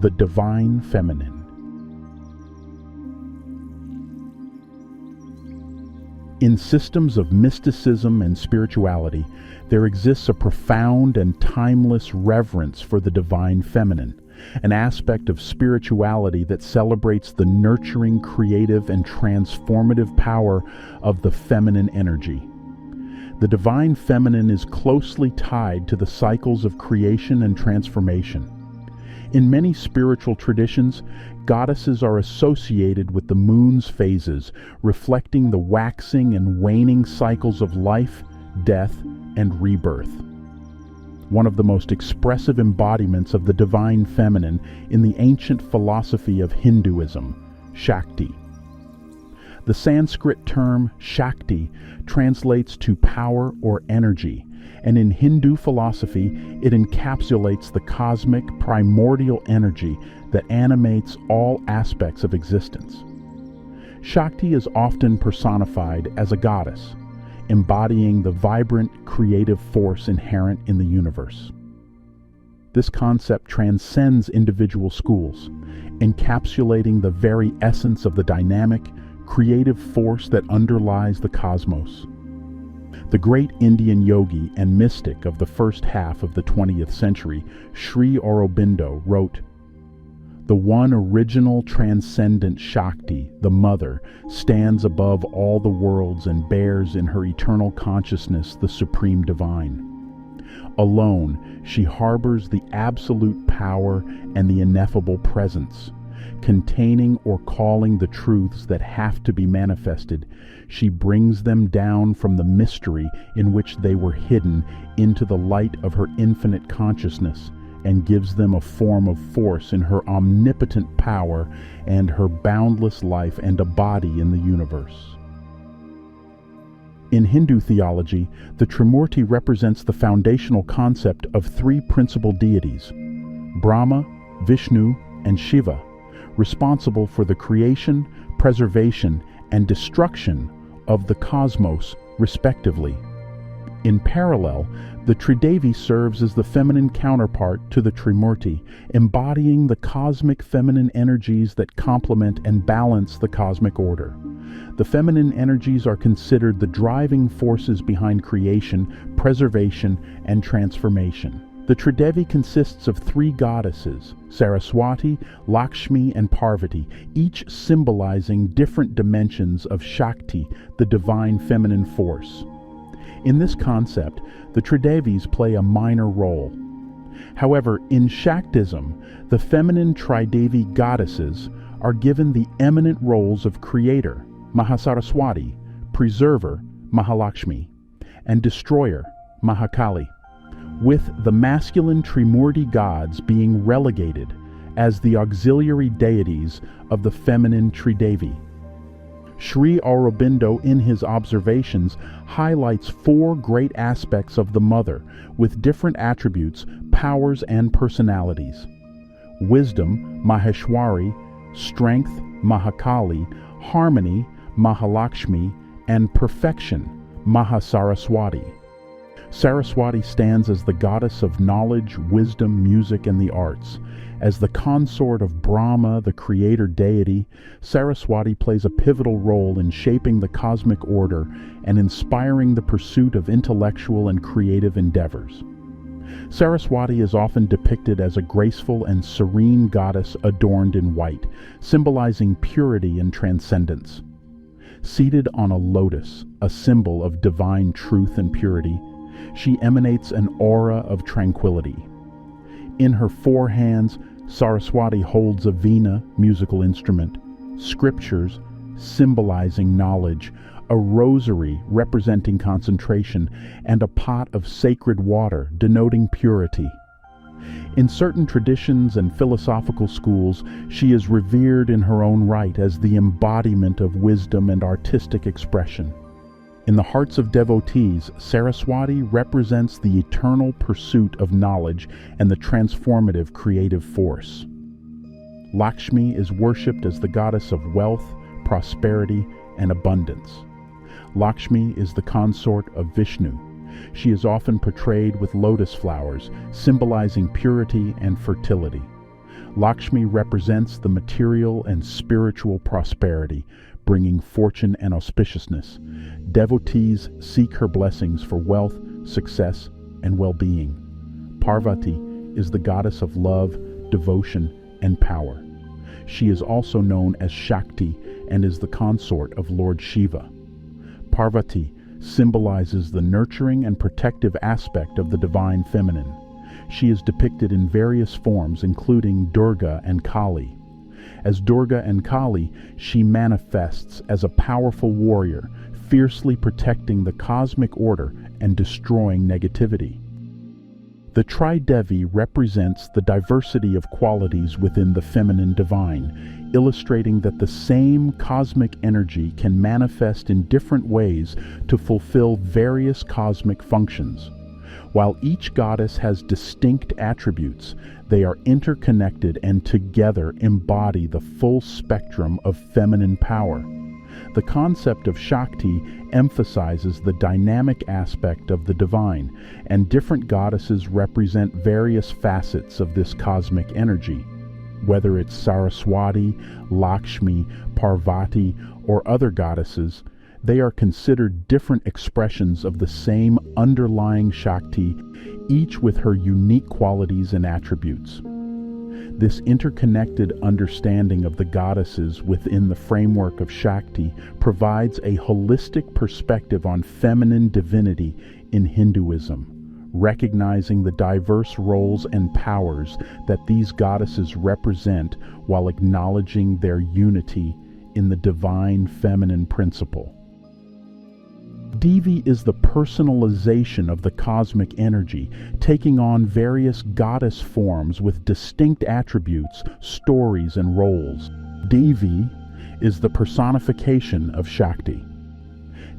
the divine feminine. In systems of mysticism and spirituality, there exists a profound and timeless reverence for the divine feminine, an aspect of spirituality that celebrates the nurturing, creative, and transformative power of the feminine energy. The divine feminine is closely tied to the cycles of creation and transformation. In many spiritual traditions, goddesses are associated with the moon's phases, reflecting the waxing and waning cycles of life, death, and rebirth. One of the most expressive embodiments of the divine feminine in the ancient philosophy of Hinduism, Shakti. The Sanskrit term Shakti translates to power or energy, and in Hindu philosophy it encapsulates the cosmic primordial energy that animates all aspects of existence. Shakti is often personified as a goddess, embodying the vibrant creative force inherent in the universe. This concept transcends individual schools, encapsulating the very essence of the dynamic, creative force that underlies the cosmos. The great Indian yogi and mystic of the first half of the 20th century, Sri Aurobindo, wrote, "The one original transcendent Shakti, the Mother, stands above all the worlds and bears in her eternal consciousness the supreme divine. Alone, she harbors the absolute power and the ineffable presence. Containing or calling the truths that have to be manifested, she brings them down from the mystery in which they were hidden into the light of her infinite consciousness, and gives them a form of force in her omnipotent power and her boundless life and a body in the universe." In Hindu theology, the Trimurti represents the foundational concept of three principal deities, Brahma, Vishnu, and Shiva, responsible for the creation, preservation, and destruction of the cosmos, respectively. In parallel, the Tridevi serves as the feminine counterpart to the Trimurti, embodying the cosmic feminine energies that complement and balance the cosmic order. The feminine energies are considered the driving forces behind creation, preservation, and transformation. The Tridevi consists of three goddesses, Saraswati, Lakshmi, and Parvati, each symbolizing different dimensions of Shakti, the divine feminine force. In this concept, the Tridevis play a minor role. However, in Shaktism, the feminine Tridevi goddesses are given the eminent roles of creator, Mahasaraswati, preserver, Mahalakshmi, and destroyer, Mahakali, with the masculine Trimurti gods being relegated as the auxiliary deities of the feminine Tridevi. Sri Aurobindo, in his observations, highlights four great aspects of the Mother with different attributes, powers, and personalities: wisdom, Maheshwari; strength, Mahakali; harmony, Mahalakshmi; and perfection, Mahasaraswati. Saraswati stands as the goddess of knowledge, wisdom, music, and the arts. As the consort of Brahma, the creator deity, Saraswati plays a pivotal role in shaping the cosmic order and inspiring the pursuit of intellectual and creative endeavors. Saraswati is often depicted as a graceful and serene goddess adorned in white, symbolizing purity and transcendence. Seated on a lotus, a symbol of divine truth and purity, she emanates an aura of tranquility. In her four hands, Saraswati holds a veena, musical instrument, scriptures, symbolizing knowledge, a rosary representing concentration, and a pot of sacred water denoting purity. In certain traditions and philosophical schools, she is revered in her own right as the embodiment of wisdom and artistic expression. In the hearts of devotees, Saraswati represents the eternal pursuit of knowledge and the transformative creative force. Lakshmi is worshipped as the goddess of wealth, prosperity, and abundance. Lakshmi is the consort of Vishnu. She is often portrayed with lotus flowers, symbolizing purity and fertility. Lakshmi represents the material and spiritual prosperity, bringing fortune and auspiciousness. Devotees seek her blessings for wealth, success, and well-being. Parvati is the goddess of love, devotion, and power. She is also known as Shakti and is the consort of Lord Shiva. Parvati symbolizes the nurturing and protective aspect of the divine feminine. She is depicted in various forms, including Durga and Kali. As Durga and Kali, she manifests as a powerful warrior, fiercely protecting the cosmic order and destroying negativity. The Tridevi represents the diversity of qualities within the feminine divine, illustrating that the same cosmic energy can manifest in different ways to fulfill various cosmic functions. While each goddess has distinct attributes, they are interconnected and together embody the full spectrum of feminine power. The concept of Shakti emphasizes the dynamic aspect of the divine, and different goddesses represent various facets of this cosmic energy. Whether it's Saraswati, Lakshmi, Parvati, or other goddesses, they are considered different expressions of the same underlying Shakti, each with her unique qualities and attributes. This interconnected understanding of the goddesses within the framework of Shakti provides a holistic perspective on feminine divinity in Hinduism, recognizing the diverse roles and powers that these goddesses represent while acknowledging their unity in the divine feminine principle. Devi is the personalization of the cosmic energy, taking on various goddess forms with distinct attributes, stories, and roles. Devi is the personification of Shakti.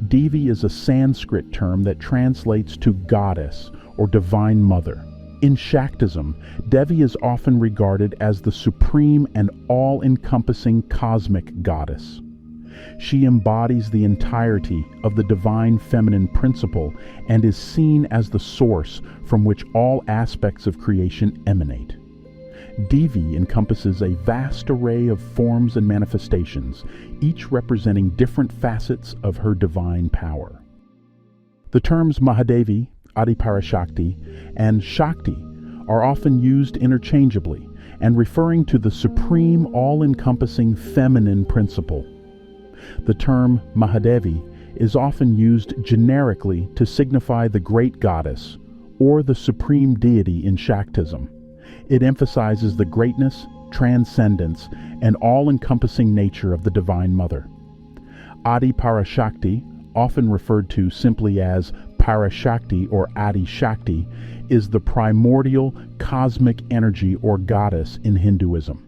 Devi is a Sanskrit term that translates to goddess or divine mother. In Shaktism, Devi is often regarded as the supreme and all-encompassing cosmic goddess. She embodies the entirety of the divine feminine principle and is seen as the source from which all aspects of creation emanate. Devi encompasses a vast array of forms and manifestations, each representing different facets of her divine power. The terms Mahadevi, Adi Parashakti, and Shakti are often used interchangeably and referring to the supreme all-encompassing feminine principle. The term Mahadevi is often used generically to signify the great goddess or the supreme deity in Shaktism. It emphasizes the greatness, transcendence, and all-encompassing nature of the Divine Mother. Adi Parashakti, often referred to simply as Parashakti or Adi Shakti, is the primordial cosmic energy or goddess in Hinduism.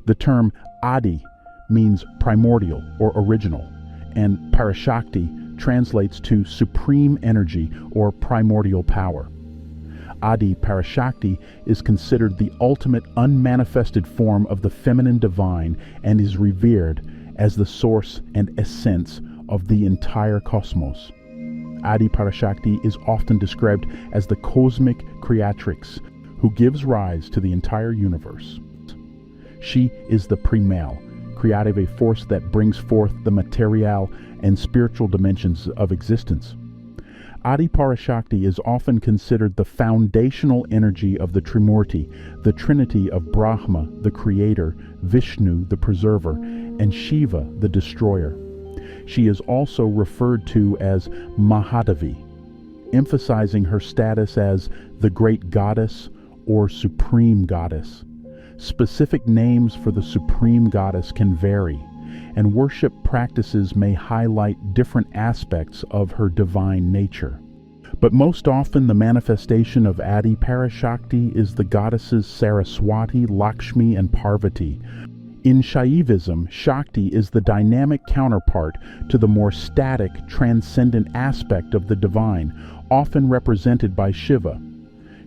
The term Adi means primordial or original, and Parashakti translates to supreme energy or primordial power. Adi Parashakti is considered the ultimate unmanifested form of the feminine divine and is revered as the source and essence of the entire cosmos. Adi Parashakti is often described as the cosmic creatrix who gives rise to the entire universe. She is the primal, creative, a force that brings forth the material and spiritual dimensions of existence. Adi Parashakti is often considered the foundational energy of the Trimurti, the trinity of Brahma, the creator, Vishnu, the preserver, and Shiva, the destroyer. She is also referred to as Mahadevi, emphasizing her status as the great goddess or supreme goddess. Specific names for the supreme goddess can vary, and worship practices may highlight different aspects of her divine nature. But most often the manifestation of Adi Parashakti is the goddesses Saraswati, Lakshmi, and Parvati. In Shaivism, Shakti is the dynamic counterpart to the more static, transcendent aspect of the divine, often represented by Shiva.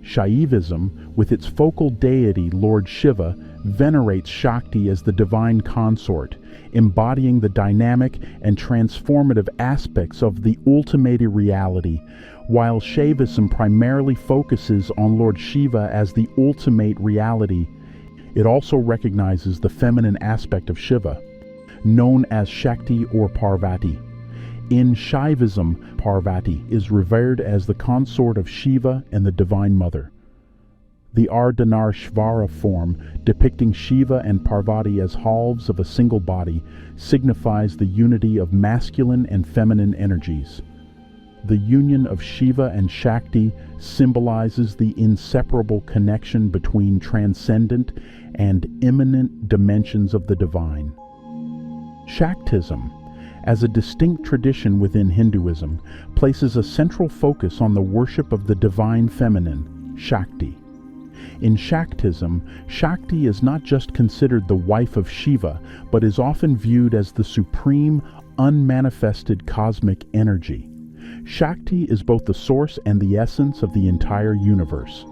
Shaivism, with its focal deity Lord Shiva, venerates Shakti as the divine consort, embodying the dynamic and transformative aspects of the ultimate reality, while Shaivism primarily focuses on Lord Shiva as the ultimate reality. It also recognizes the feminine aspect of Shiva, known as Shakti or Parvati. In Shaivism, Parvati is revered as the consort of Shiva and the Divine Mother. The Ardhanarishvara form, depicting Shiva and Parvati as halves of a single body, signifies the unity of masculine and feminine energies. The union of Shiva and Shakti symbolizes the inseparable connection between transcendent and immanent dimensions of the divine. Shaktism, as a distinct tradition within Hinduism, places a central focus on the worship of the divine feminine, Shakti. In Shaktism, Shakti is not just considered the wife of Shiva, but is often viewed as the supreme, unmanifested cosmic energy. Shakti is both the source and the essence of the entire universe.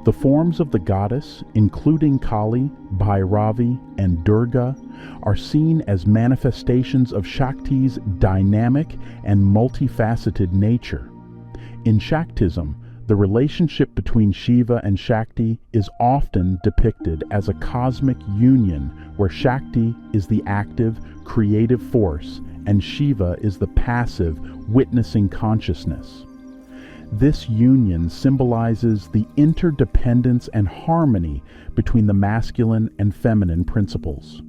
The forms of the goddess, including Kali, Bhairavi, and Durga, are seen as manifestations of Shakti's dynamic and multifaceted nature. In Shaktism, the relationship between Shiva and Shakti is often depicted as a cosmic union where Shakti is the active, creative force and Shiva is the passive, witnessing consciousness. This union symbolizes the interdependence and harmony between the masculine and feminine principles.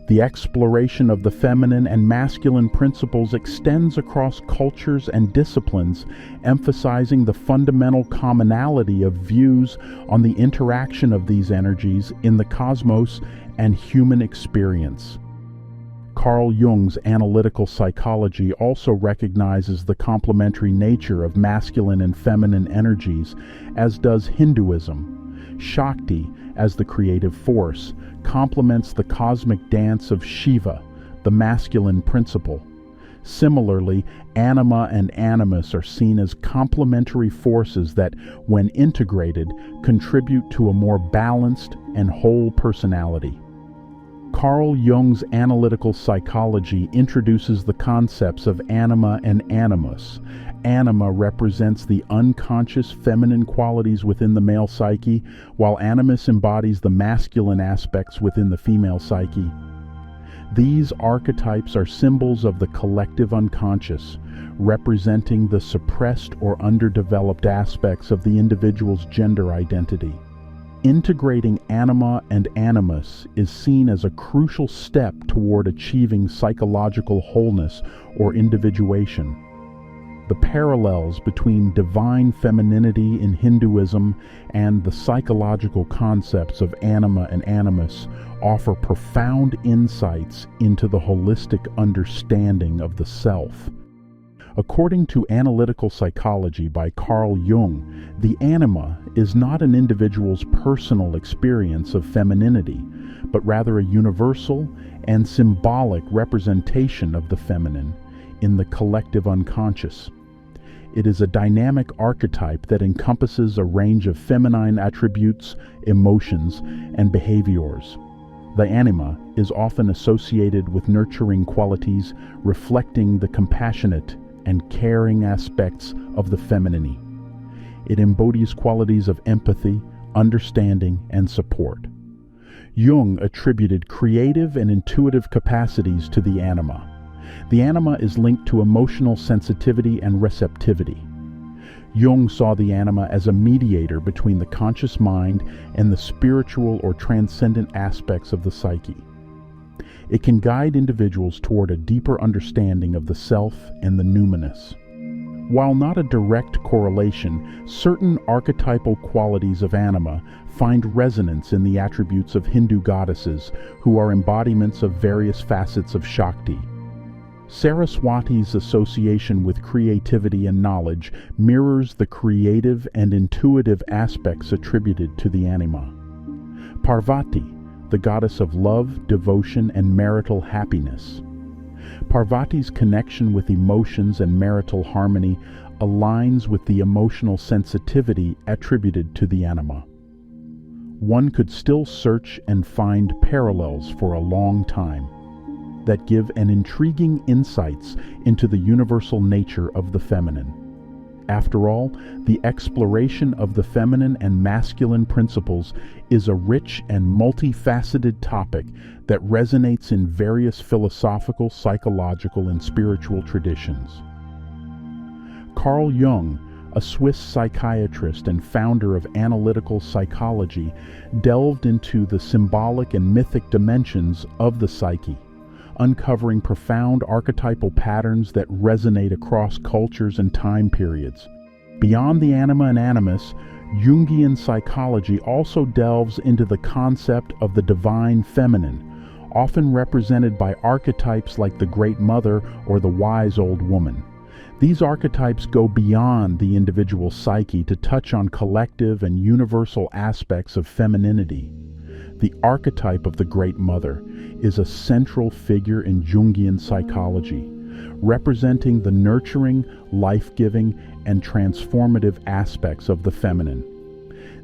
The exploration of the feminine and masculine principles extends across cultures and disciplines, emphasizing the fundamental commonality of views on the interaction of these energies in the cosmos and human experience. Carl Jung's analytical psychology also recognizes the complementary nature of masculine and feminine energies, as does Hinduism. Shakti, as the creative force, complements the cosmic dance of Shiva, the masculine principle. Similarly, Anima and Animus are seen as complementary forces that, when integrated, contribute to a more balanced and whole personality. Carl Jung's analytical psychology introduces the concepts of anima and animus. Anima represents the unconscious feminine qualities within the male psyche, while animus embodies the masculine aspects within the female psyche. These archetypes are symbols of the collective unconscious, representing the suppressed or underdeveloped aspects of the individual's gender identity. Integrating anima and animus is seen as a crucial step toward achieving psychological wholeness or individuation. The parallels between divine femininity in Hinduism and the psychological concepts of anima and animus offer profound insights into the holistic understanding of the self. According to Analytical Psychology by Carl Jung, the anima is not an individual's personal experience of femininity, but rather a universal and symbolic representation of the feminine in the collective unconscious. It is a dynamic archetype that encompasses a range of feminine attributes, emotions, and behaviors. The anima is often associated with nurturing qualities, reflecting the compassionate and caring aspects of the femininity. It embodies qualities of empathy, understanding, and support. Jung attributed creative and intuitive capacities to the anima. The anima is linked to emotional sensitivity and receptivity. Jung saw the anima as a mediator between the conscious mind and the spiritual or transcendent aspects of the psyche. It can guide individuals toward a deeper understanding of the self and the numinous. While not a direct correlation, certain archetypal qualities of anima find resonance in the attributes of Hindu goddesses, who are embodiments of various facets of Shakti. Saraswati's association with creativity and knowledge mirrors the creative and intuitive aspects attributed to the anima. Parvati, the goddess of love, devotion, and marital happiness. Parvati's connection with emotions and marital harmony aligns with the emotional sensitivity attributed to the anima. One could still search and find parallels for a long time that give an intriguing insights into the universal nature of the feminine. After all, the exploration of the feminine and masculine principles is a rich and multifaceted topic that resonates in various philosophical, psychological, and spiritual traditions. Carl Jung, a Swiss psychiatrist and founder of analytical psychology, delved into the symbolic and mythic dimensions of the psyche, uncovering profound archetypal patterns that resonate across cultures and time periods. Beyond the Anima and Animus, Jungian psychology also delves into the concept of the divine feminine, often represented by archetypes like the Great Mother or the Wise Old Woman. These archetypes go beyond the individual psyche to touch on collective and universal aspects of femininity. The archetype of the Great Mother is a central figure in Jungian psychology, representing the nurturing, life-giving, and transformative aspects of the feminine.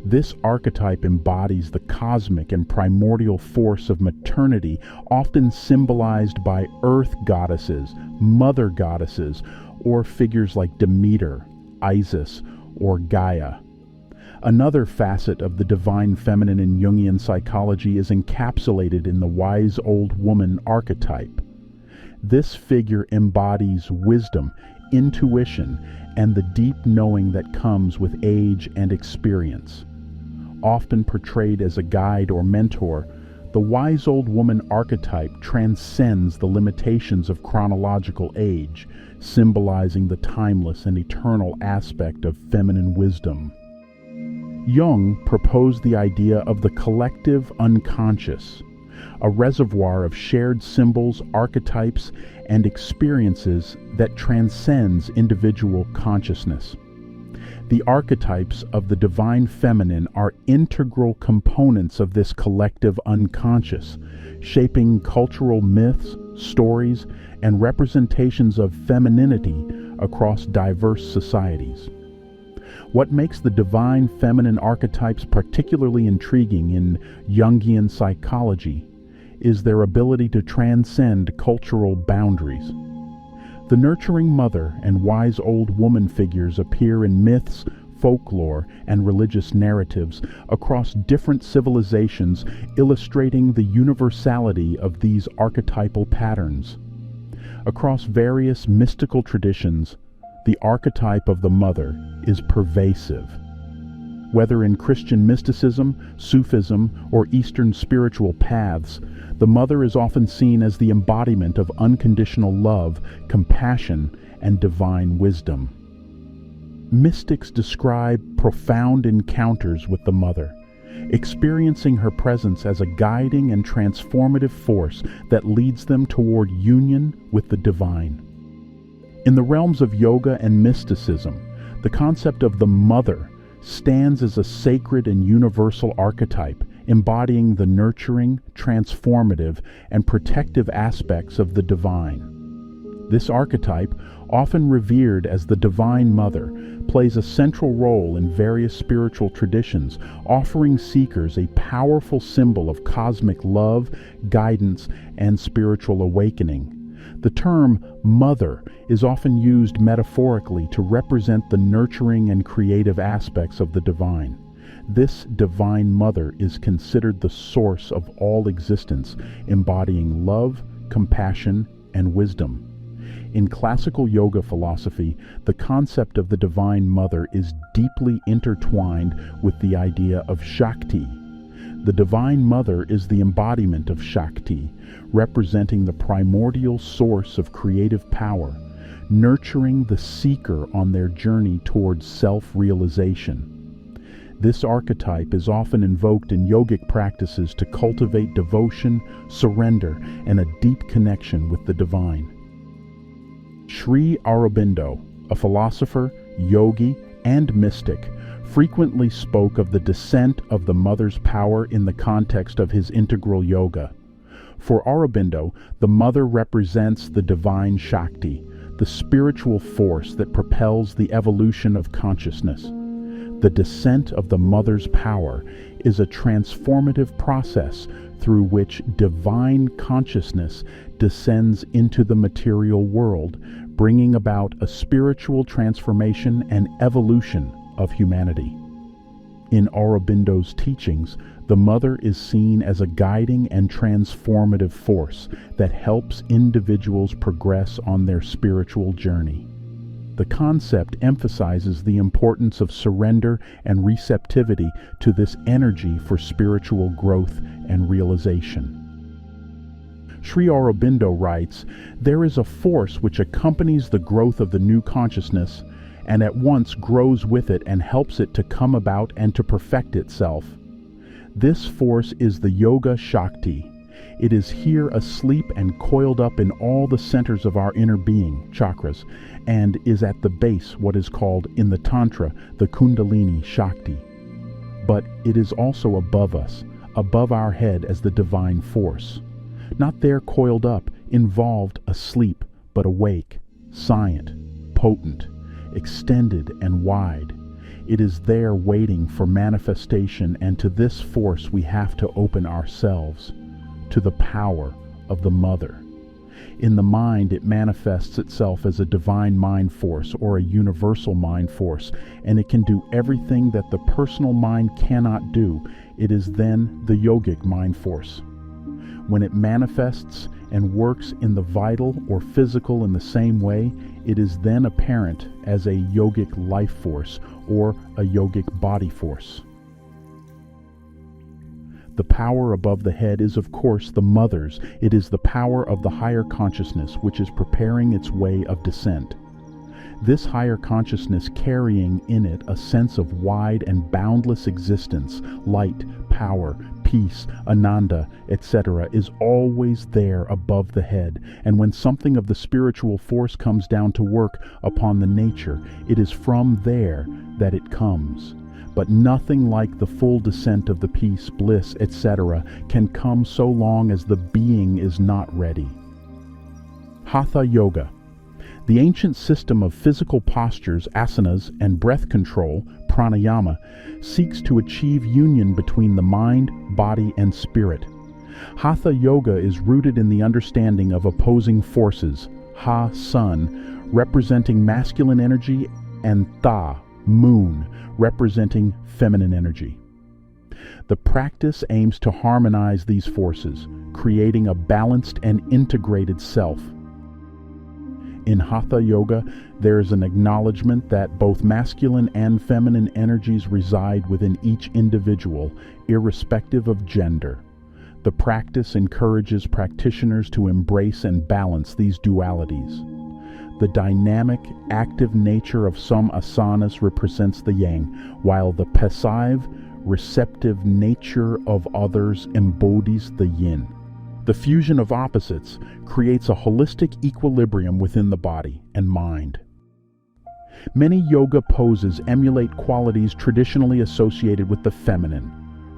This archetype embodies the cosmic and primordial force of maternity, often symbolized by earth goddesses, mother goddesses, or figures like Demeter, Isis, or Gaia. Another facet of the divine feminine in Jungian psychology is encapsulated in the wise old woman archetype. This figure embodies wisdom, intuition, and the deep knowing that comes with age and experience. Often portrayed as a guide or mentor, the wise old woman archetype transcends the limitations of chronological age, symbolizing the timeless and eternal aspect of feminine wisdom. Jung proposed the idea of the collective unconscious, a reservoir of shared symbols, archetypes, and experiences that transcends individual consciousness. The archetypes of the divine feminine are integral components of this collective unconscious, shaping cultural myths, stories, and representations of femininity across diverse societies. What makes the divine feminine archetypes particularly intriguing in Jungian psychology is their ability to transcend cultural boundaries. The nurturing mother and wise old woman figures appear in myths, folklore, and religious narratives across different civilizations, illustrating the universality of these archetypal patterns. Across various mystical traditions, the archetype of the mother is pervasive. Whether in Christian mysticism, Sufism, or Eastern spiritual paths, the mother is often seen as the embodiment of unconditional love, compassion, and divine wisdom. Mystics describe profound encounters with the mother, experiencing her presence as a guiding and transformative force that leads them toward union with the divine. In the realms of yoga and mysticism, the concept of the mother stands as a sacred and universal archetype, embodying the nurturing, transformative, and protective aspects of the divine. This archetype, often revered as the Divine Mother, plays a central role in various spiritual traditions, offering seekers a powerful symbol of cosmic love, guidance, and spiritual awakening. The term mother is often used metaphorically to represent the nurturing and creative aspects of the divine. This divine mother is considered the source of all existence, embodying love, compassion, and wisdom. In classical yoga philosophy, the concept of the Divine Mother is deeply intertwined with the idea of Shakti. The Divine Mother is the embodiment of Shakti, representing the primordial source of creative power, nurturing the seeker on their journey towards self-realization. This archetype is often invoked in yogic practices to cultivate devotion, surrender, and a deep connection with the divine. Sri Aurobindo, a philosopher, yogi, and mystic, frequently spoke of the descent of the mother's power in the context of his integral yoga. For Aurobindo, the mother represents the divine Shakti, the spiritual force that propels the evolution of consciousness. The descent of the mother's power is a transformative process through which divine consciousness descends into the material world, bringing about a spiritual transformation and evolution of humanity. In Aurobindo's teachings, the mother is seen as a guiding and transformative force that helps individuals progress on their spiritual journey. The concept emphasizes the importance of surrender and receptivity to this energy for spiritual growth and realization. Sri Aurobindo writes, "There is a force which accompanies the growth of the new consciousness and at once grows with it and helps it to come about and to perfect itself. This force is the Yoga Shakti. It is here asleep and coiled up in all the centers of our inner being, chakras, and is at the base what is called in the Tantra the Kundalini Shakti. But it is also above us, above our head as the divine force. Not there coiled up, involved, asleep, but awake, scient, potent, extended and wide. It is there waiting for manifestation, and to this force we have to open ourselves, to the power of the Mother. In the mind, it manifests itself as a divine mind force or a universal mind force, and it can do everything that the personal mind cannot do. It is then the yogic mind force. When it manifests and works in the vital or physical in the same way, it is then apparent as a yogic life force or a yogic body force. The power above the head is, of course, the Mother's. It is the power of the higher consciousness which is preparing its way of descent. This higher consciousness carrying in it a sense of wide and boundless existence, light, power, peace, ananda, etc., is always there above the head, and when something of the spiritual force comes down to work upon the nature, it is from there that it comes. But nothing like the full descent of the peace, bliss, etc. can come so long as the being is not ready. Hatha Yoga. The ancient system of physical postures, asanas, and breath control, pranayama, seeks to achieve union between the mind, body, and spirit. Hatha Yoga is rooted in the understanding of opposing forces, Ha, sun, representing masculine energy, and Tha, moon, representing feminine energy. The practice aims to harmonize these forces, creating a balanced and integrated self. In Hatha Yoga, there is an acknowledgement that both masculine and feminine energies reside within each individual, irrespective of gender. The practice encourages practitioners to embrace and balance these dualities. The dynamic, active nature of some asanas represents the yang, while the passive, receptive nature of others embodies the yin. The fusion of opposites creates a holistic equilibrium within the body and mind. Many yoga poses emulate qualities traditionally associated with the feminine: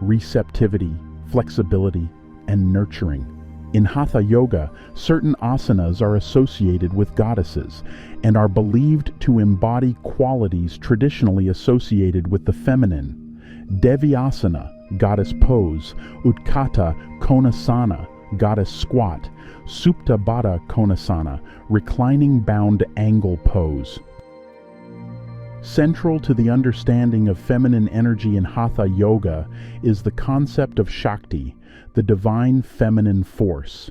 receptivity, flexibility, and nurturing. In Hatha Yoga, certain asanas are associated with goddesses and are believed to embody qualities traditionally associated with the feminine. Devi asana, goddess pose; Utthata Konasana, goddess squat; Supta Baddha Konasana, reclining bound angle pose. Central to the understanding of feminine energy in Hatha Yoga is the concept of Shakti, the divine feminine force.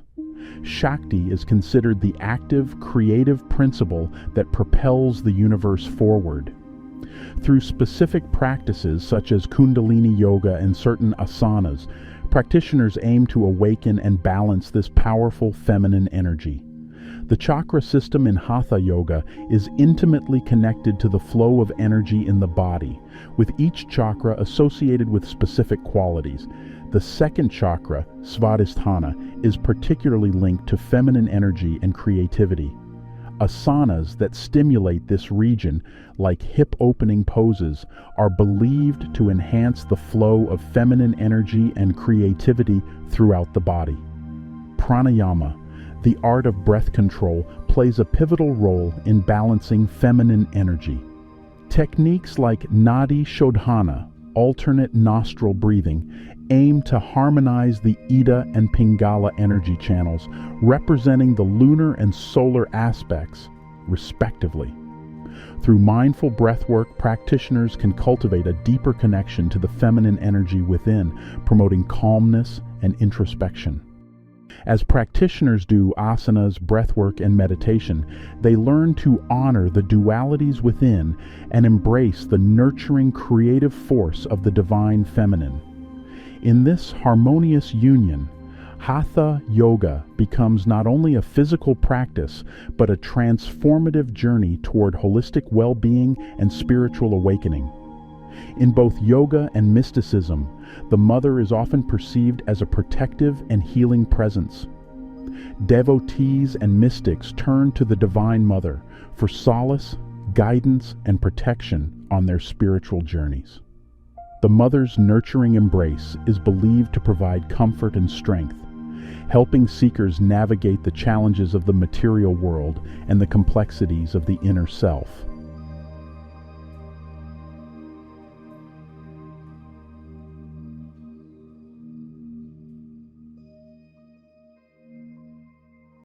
Shakti is considered the active, creative principle that propels the universe forward. Through specific practices such as Kundalini Yoga and certain asanas, practitioners aim to awaken and balance this powerful feminine energy. The chakra system in Hatha Yoga is intimately connected to the flow of energy in the body, with each chakra associated with specific qualities. The second chakra, Svadhisthana, is particularly linked to feminine energy and creativity. Asanas that stimulate this region, like hip-opening poses, are believed to enhance the flow of feminine energy and creativity throughout the body. Pranayama, the art of breath control, plays a pivotal role in balancing feminine energy. Techniques like Nadi Shodhana, alternate nostril breathing, aim to harmonize the Ida and Pingala energy channels, representing the lunar and solar aspects respectively. Through mindful breathwork, practitioners can cultivate a deeper connection to the feminine energy within, promoting calmness and introspection. As practitioners do asanas, breathwork, and meditation, they learn to honor the dualities within and embrace the nurturing creative force of the divine feminine. In this harmonious union, Hatha Yoga becomes not only a physical practice, but a transformative journey toward holistic well-being and spiritual awakening. In both yoga and mysticism, the mother is often perceived as a protective and healing presence. Devotees and mystics turn to the Divine Mother for solace, guidance, and protection on their spiritual journeys. The mother's nurturing embrace is believed to provide comfort and strength, helping seekers navigate the challenges of the material world and the complexities of the inner self.